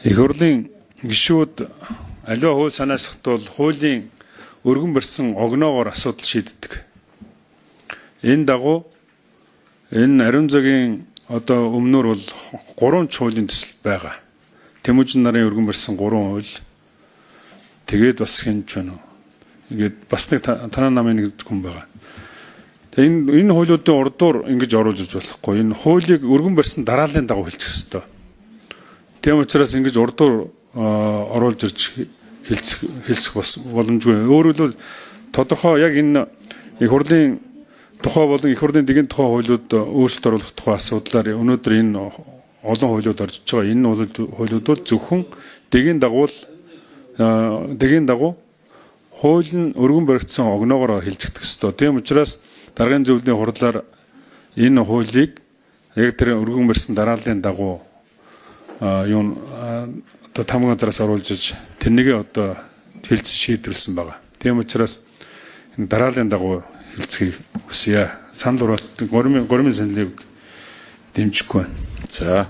Их хурлын гишүүд аливаа хууль санаачлахад бол хуулийн өргөн барьсан огноогоор асуудал шийддэг. Энэ дагуу энэ ариун цагийн одоо өмнөр бол 3 хуулийн төсөл байгаа. Тэмүүжин нарын өргөн барьсан 3 хууль. Тэгээд бас хинч байна уу? Ингээд бас нэг танаа намын нэг хүн байгаа. Энэ хуулиудын урдуур ингэж оруулж ирж болохгүй. Энэ хуулийг өргөн барьсан дарааллын дагуу хэлцэх ёстой. Тийм учраас ингэж урдуур оруулж ирж хэлцэх боломжгүй. Өөрөөр хэлбэл тодорхой яг энэ их хурлын тухай болон их хурлын дэгийн тухай хуулиуд өөрчлөлт оруулах тухай асуудлаар өнөөдөр энэ олон хуулиуд орж байгаа. Энэ хуулиуд бол зөвхөн дэгийн дагуу хууль нь өргөн баригдсан огноогоор хэлцэгдэх ёстой. Тийм учраас даргын зөвлөлийн хурлаар энэ хуулийг яг тэр өргөн барьсан дарааллын дагуу одоо тамга газраас оруулж иж тэрнийг одоо хэлцэж шийдвэрлсэн байгаа. Тийм учраас энэ дарааллын дагуу хэлцгийг хүсье. Санал хураалт гормын саналыг дэмжихгүй байна. За